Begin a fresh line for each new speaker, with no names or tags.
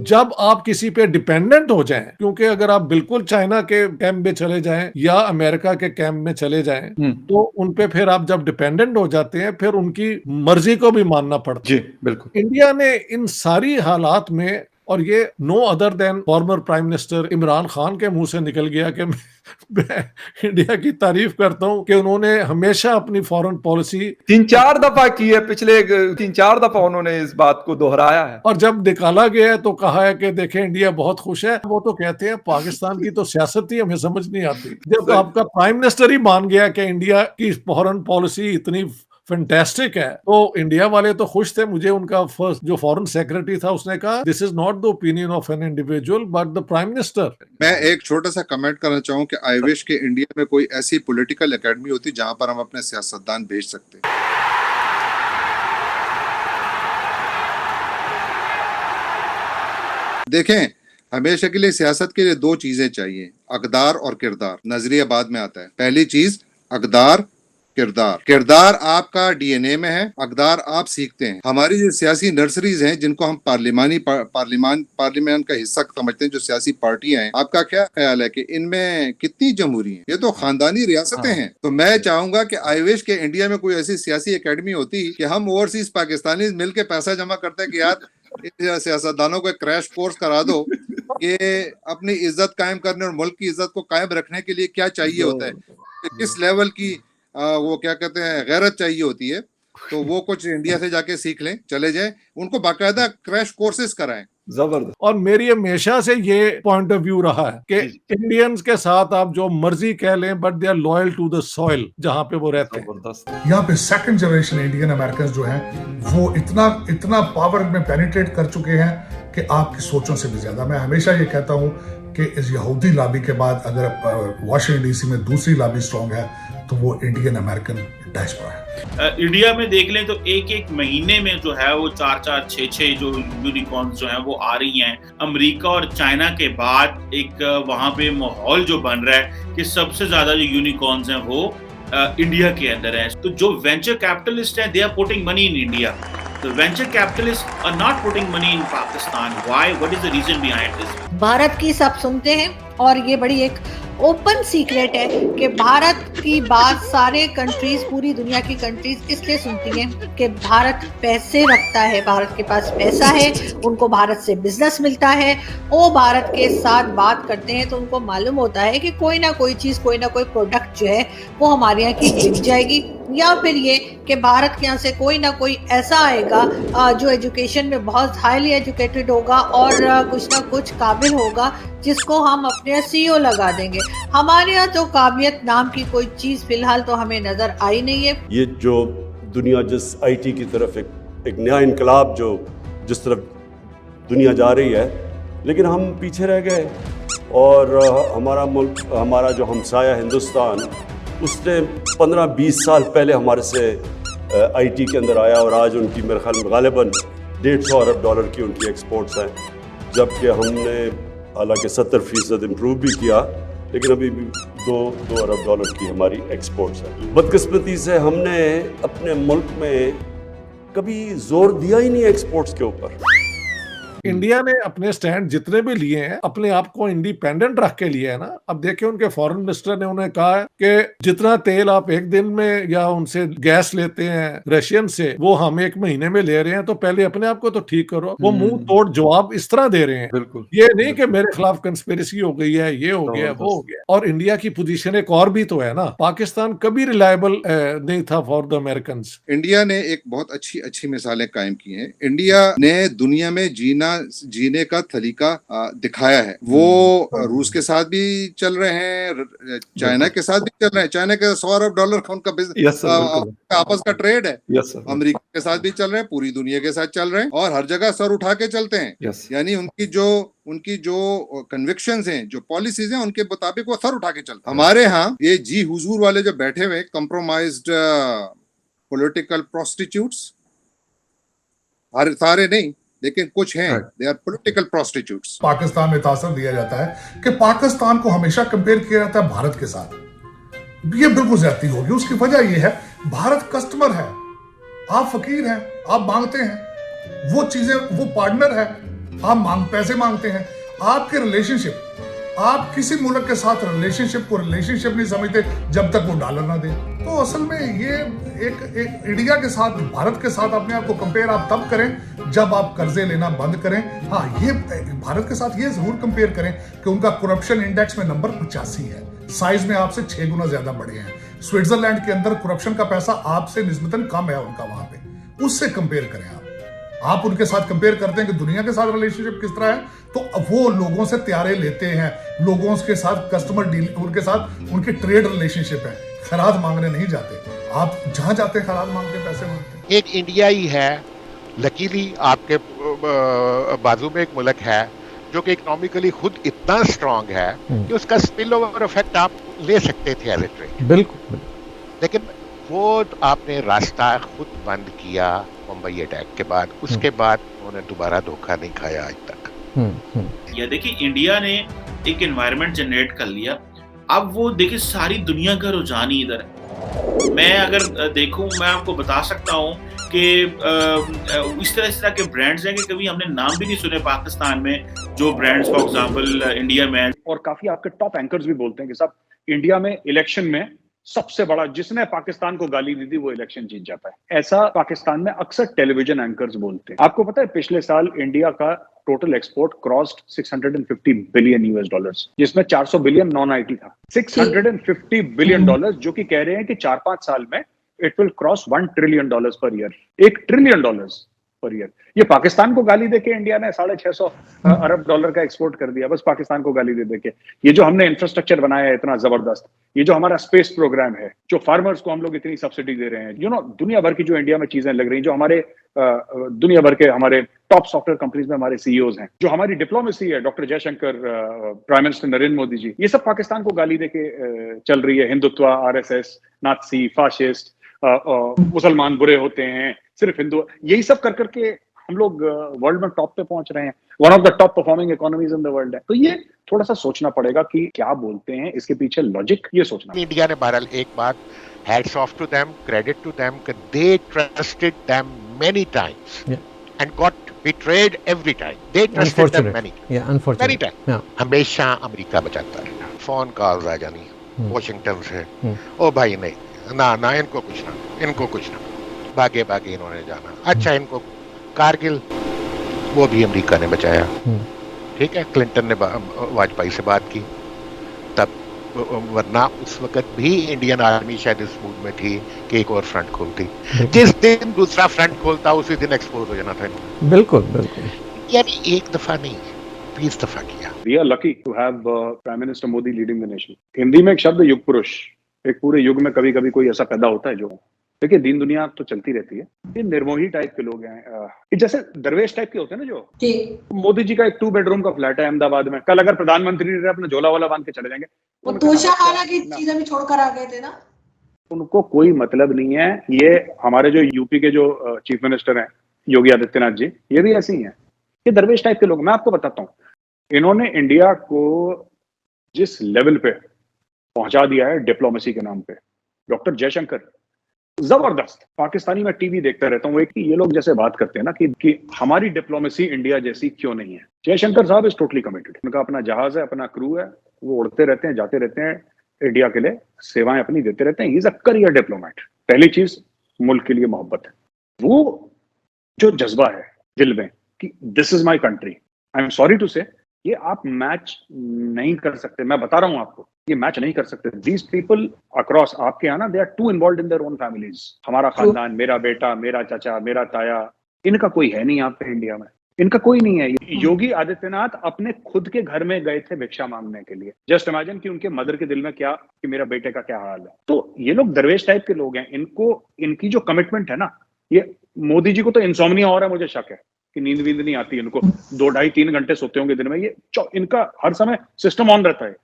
जब आप किसी पे डिपेंडेंट हो जाएं, क्योंकि अगर आप बिल्कुल चाइना के कैंप में चले जाएं या अमेरिका के कैंप में चले जाएं, तो उन पे फिर आप जब डिपेंडेंट हो जाते हैं, फिर उनकी मर्जी को भी मानना पड़ता
जी
है।
बिल्कुल।
इंडिया ने इन सारी हालात में, और ये no other than former prime minister Imran Khan के मुंह से निकल गया कि मैं इंडिया की तारीफ करता हूं कि उन्होंने हमेशा अपनी फॉरेन पॉलिसी
3-4 दफा की है, पिछले 3-4 दफा उन्होंने इस बात को दोहराया है।
और जब निकाला गया है तो कहा है कि देखें इंडिया बहुत खुश है। वो तो कहते हैं पाकिस्तान की तो सियासत ही हमें समझ नहीं आती। जब आपका प्राइम मिनिस्टर ही मान गया कि इंडिया की फॉरेन पॉलिसी इतनी फैंटास्टिक है, तो इंडिया वाले तो खुश थे। मुझे उनका फर्स्ट जो फॉरेन सेक्रेटरी था उसने कहा this is not the opinion of an individual but the prime minister.
मैं एक छोटा सा कमेंट करना चाहूँ कि आई विश के इंडिया में कोई ऐसी पॉलिटिकल एकेडमी होती जहां पर हम अपने सियासतदान भेज सकते। देखें, हमेशा के लिए सियासत के लिए दो चीजें चाहिए, अकदार और किरदार। नजरिया बाद में आता है। पहली चीज अकदार, किरदार। किरदार आपका डीएनए में है, अकदार आप सीखते हैं। हमारी जो सियासी नर्सरीज हैं, जिनको हम पार्लियामेंट का हिस्सा समझते हैं, जो सियासी पार्टियां हैं, आपका क्या ख्याल है कि इनमें कितनी जमहूरी है? ये तो खानदानी रियासतें हैं। तो मैं चाहूंगा कि आई विश के इंडिया में कोई ऐसी सियासी एकेडमी होती कि हम ओवरसीज पाकिस्तानी मिलकर पैसा जमा करते हैं कि यार सियासतदानों को क्रैश कोर्स करा दो कि अपनी इज्जत कायम करने और मुल्क की इज्जत को कायम रखने के लिए क्या चाहिए होता है, किस लेवल की वो क्या कहते हैं गैरत चाहिए होती है। तो वो कुछ इंडिया से जाके सीख लें, चले जाएं, उनको बाकायदा क्रैश कोर्सेज कराएं।
जबरदस्त।
और मेरी हमेशा से ये पॉइंट ऑफ व्यू रहा है कि इंडियंस के साथ आप जो मर्जी कह लें but they are loyal to the soil जहां पे वो रहते हैं।
यहाँ पे सेकंड जनरेशन इंडियन अमेरिकन जो हैं वो इतना पावर में पेनिट्रेट कर चुके हैं कि आपकी सोचों से भी ज्यादा। मैं हमेशा ये कहता हूँ कि इस यहूदी लॉबी के बाद अगर वाशिंगटन डीसी में दूसरी लॉबी स्ट्रॉन्ग है तो वो इंडियन अमेरिकन डायस्पोरा है।
इंडिया में देख लें तो एक महीने में जो है वो 4-4, 6-6 जो यूनिकॉर्न्स जो हैं वो आ रही हैं। अमेरिका और चाइना के बाद एक वहां पे माहौल जो बन रहा है कि सबसे ज्यादा जो यूनिकॉर्न्स हैं वो इंडिया के अंदर है। तो जो वेंचर कैपिटलिस्ट हैं they are putting money in India. The venture capitalists are not putting money in Pakistan. Why? What is the reason behind this?
Bharat की सब सुनते हैं और ये बड़ी एक ओपन सीक्रेट है कि भारत की बात सारे कंट्रीज, पूरी दुनिया की कंट्रीज इसलिए सुनती हैं कि भारत पैसे रखता है, भारत के पास पैसा है, उनको भारत से बिजनेस मिलता है। वो भारत के साथ बात करते हैं तो उनको मालूम होता है कि कोई ना कोई चीज़, कोई ना कोई प्रोडक्ट जो है वो हमारे यहाँ की बिक जाएगी, या फिर ये कि भारत के यहाँ से कोई ना कोई ऐसा आएगा जो एजुकेशन में बहुत हाईली एजुकेटेड होगा और कुछ ना कुछ काबिल होगा जिसको हम अपने सीईओ लगा देंगे। हमारे यहाँ तो काबिलियत नाम की कोई चीज़ फिलहाल तो हमें नज़र आई नहीं है।
ये जो दुनिया जिस आईटी की तरफ एक नया इनकलाब जो जिस तरफ दुनिया जा रही है, लेकिन हम पीछे रह गए। और हमारा मुल्क, हमारा जो हमसाया हिंदुस्तान, उसने 15-20 साल पहले हमारे से आईटी के अंदर आया और आज उनकी मेरे ख्याल में गालिबन $150 अरब की उनकी एक्सपोर्ट्स हैं, जबकि हमने हालांकि 70% इम्प्रूव भी किया, लेकिन अभी भी $2 अरब की हमारी एक्सपोर्ट्स हैं। बदकिस्मती से हमने अपने मुल्क में कभी जोर दिया ही नहीं एक्सपोर्ट्स के ऊपर।
इंडिया ने अपने स्टैंड जितने भी लिए हैं अपने आप को इंडिपेंडेंट रख के लिए है ना। अब देखिए उनके फॉरेन मिनिस्टर ने उन्हें कहा है कि जितना तेल आप एक दिन में या उनसे गैस लेते हैं रशियन से, वो हम एक महीने में ले रहे हैं, तो पहले अपने आप को तो ठीक करो। वो मुंह तोड़ जवाब इस तरह दे रहे हैं,
बिल्कुल
ये नहीं कि मेरे खिलाफ कंस्पिरेसी हो गई है, ये हो गया, वो हो गया। और इंडिया की पोजीशन एक और भी तो है ना, पाकिस्तान कभी रिलायबल नहीं था फॉर द अमेरिकन।
इंडिया ने एक बहुत अच्छी मिसालें कायम की हैं। इंडिया ने दुनिया में जीने का तरीका दिखाया है। वो रूस के साथ भी चल रहे हैं, चाइना के साथ भी चल रहे हैं। चाइना के $100 अरब का उनका बिजनेस आपस का ट्रेड है। अमेरिका के साथ भी चल रहे हैं, पूरी दुनिया के साथ चल रहे हैं और हर जगह सर उठा के चलते हैं। यानी उनकी जो कन्विक्शंस हैं, जो पॉलिसीज हैं, उनके मुताबिक वो सर उठा के चलते हैं। हमारे यहाँ ये जी हुजूर वाले जो बैठे हुए कंप्रोमाइज्ड पॉलिटिकल प्रोस्टिट्यूट्स, सारे नहीं लेकिन कुछ हैं, they are political prostitutes.
Pakistan में तासर दिया जाता है कि पाकिस्तान को हमेशा कंपेयर किया जाता है भारत के साथ। ये बिल्कुल ज्यादती होगी। उसकी वजह ये है भारत कस्टमर है, आप फकीर हैं, आप मांगते हैं वो चीजें, वो पार्टनर है, आप पैसे मांगते हैं। आपके रिलेशनशिप, आप किसी मुल्क के साथ रिलेशनशिप को रिलेशनशिप नहीं समझते जब तक वो डॉलर ना दे। तो असल में ये एक इंडिया के साथ, भारत के साथ अपने आप को कंपेयर आप तब करें जब आप कर्जे लेना बंद करें। हाँ, ये भारत के साथ ये जरूर कंपेयर करें कि उनका करप्शन इंडेक्स में नंबर 85 है, साइज में आपसे 6 गुना ज्यादा बड़े हैं। स्विट्जरलैंड के अंदर करप्शन का पैसा आपसे निस्बतन कम है उनका, वहां पे उससे कंपेयर करें आप उनके साथ कंपेयर करते हैं कि दुनिया के साथ रिलेशनशिप किस तरह है, तो वो लोगों से त्यारे लेते हैं, लोगों के साथ कस्टमर डील, उनके साथ उनकी ट्रेड रिलेशनशिप है, खराज मांगने नहीं जाते। आप जहां जाते हैं खराज मांगते हैं, पैसे मांगते हैं।
एक इंडिया ही है, लकीली आपके बाजू में एक मुल्क है जो कि इकोनॉमिकली खुद इतना स्ट्रांग है कि उसका स्पिल ओवर इफेक्ट आप ले सकते थे एज ए ट्रेड।
बिल्कुल।
लेकिन वो आपने रास्ता खुद बंद किया मुंबई अटैक के बाद, उसके बाद उन्होंने दोबारा धोखा नहीं खाया आज तक।
या देखिए, इंडिया ने एक एनवायरनमेंट जनरेट कर लिया, अब वो देखिए सारी दुनिया का रुझान ही इधर है। मैं अगर देखूं, मैं आपको बता सकता हूं कि इस तरह के ब्रांड्स हैं कि कभी हमने नाम भी नहीं सुने पाकिस्तान में, जो ब्रांड्स फॉर एग्जांपल इंडिया में।
और काफी आपके टॉप एंकर्स भी बोलते हैं कि साहब, इंडिया में इलेक्शन में सबसे बड़ा जिसने पाकिस्तान को गाली दी थी वो इलेक्शन जीत जाता है। ऐसा पाकिस्तान में अक्सर टेलीविजन एंकर्स बोलते हैं। आपको पता है पिछले साल इंडिया का total export crossed 650 billion US dollars, जिसमें 400 बिलियन नॉन आईटी था। 650 बिलियन डॉलर्स, जो कि कह रहे हैं कि 4-5 साल में it will cross $1 trillion per year. $1 trillion per year. ये पाकिस्तान को गाली देके इंडिया ने $650 अरब का एक्सपोर्ट कर दिया, बस पाकिस्तान को गाली दे देके। ये जो हमने इंफ्रास्ट्रक्चर बनाया है इतना जबरदस्त, ये जो हमारा स्पेस प्रोग्राम है, जो फार्मर्स को हम लोग इतनी सब्सिडी दे रहे हैं, दुनिया भर की जो इंडिया में चीजें लग रही हैं, जो हमारे दुनिया भर के हमारे टॉप सॉफ्टवेयर कंपनीज में हमारे सीईओज हैं, जो हमारी डिप्लोमेसी है, doctor Jaishankar, prime minister Narendra Modi ji, ये सब पाकिस्तान को गाली देके चल रही है। हिंदुत्व, आरएसएस, नाथसी, फाशिस्ट, मुसलमान बुरे होते हैं, सिर्फ हिंदू, यही सब कर करके हम लोग वर्ल्ड में टॉप पे पहुंच रहे हैं। One of the top performing economies in the world है। तो ये थोड़ा सा सोचना पड़ेगा कि क्या बोलते हैं, इसके पीछे लॉजिक, ये सोचना।
इंडिया ने बहरहाल एक बात, hats off to them, credit to them, कि they trusted them many times and got betrayed every time. They trusted them many time. हमेशा अमेरिका बचाता रहा। फोन कॉल्स आ जानी वॉशिंगटन से, ओ भाई नहीं ना इनको कुछ ना, भागे इन्होंने जाना। अच्छा, इनको कारगिल, वो भी अमेरिका ने बचाया। ठीक है, क्लिंटन ने वाजपेयी से बात की तब, वरना उस वक्त भी इंडियन आर्मी शायद इस मूड में थी कि एक और फ्रंट खोलती। जिस दिन दूसरा फ्रंट खोलता उसी दिन एक्सपोज हो जाना था।
बिल्कुल।
यानी एक दफा नहीं, 20 दफा किया।
We are lucky to have Prime Minister Modi leading the nation. Hindi में एक शब्द युग पुरुष, एक पूरे युग में कभी कभी कोई ऐसा पैदा होता है जो, देखिए दीन दुनिया तो चलती रहती है, ये निर्मोही टाइप के लोग हैं, जैसे दरवेश टाइप के होते हैं ना, जो मोदी जी का एक 2 बेडरूम का फ्लैट है अहमदाबाद में, कल अगर प्रधानमंत्री रहे अपना झोला वाला बांध के चले जाएंगे।
वो तोशाखाना की चीजें भी छोड़कर आ गए थे ना,
उनको कोई मतलब नहीं है। ये हमारे जो यूपी के जो चीफ मिनिस्टर हैं योगी आदित्यनाथ जी, ये भी ऐसे ही हैं, ये दरवेश टाइप के लोग। मैं आपको बताता हूँ, इन्होंने इंडिया को जिस लेवल पे पहुंचा दिया है डिप्लोमेसी के नाम पे, डॉक्टर जयशंकर जबरदस्त। पाकिस्तानी में टीवी देखता रहता हूँ, ये लोग जैसे बात करते हैं ना कि हमारी डिप्लोमेसी इंडिया जैसी क्यों नहीं है। जयशंकर साहब इज टोटली कमिटेड। उनका अपना जहाज है, अपना क्रू है, वो उड़ते रहते हैं, जाते रहते हैं, इंडिया के लिए सेवाएं अपनी देते रहते हैं। He is a career diplomat. पहली चीज मुल्क के लिए मोहब्बत है, वो जो जज्बा है दिल में कि this is my country. I am sorry to say, ये आप मैच नहीं कर सकते। मैं बता रहा हूं आपको, ये मैच नहीं कर सकते। दीज पीपल अक्रॉस आपके यहाँ ना, they are to involve in their own families. हमारा खानदान, मेरा बेटा, मेरा चाचा, मेरा ताया, इनका कोई है नहीं यहाँ पे इंडिया में, इनका कोई नहीं है। योगी आदित्यनाथ अपने खुद के घर में गए थे भिक्षा मांगने के लिए। जस्ट इमेजिन कि उनके मदर के दिल में क्या, कि मेरा बेटे का क्या हाल है। तो ये लोग दरवेश टाइप के लोग हैं। इनको, इनकी जो कमिटमेंट है ना, ये मोदी जी को तो इंसोम्निया हो रहा है, मुझे शक है कि नींद वींद नहीं आती इनको, 2, 2.5, 3 घंटे सोते होंगे दिन में। ये इनका हर समय सिस्टम ऑन रहता है,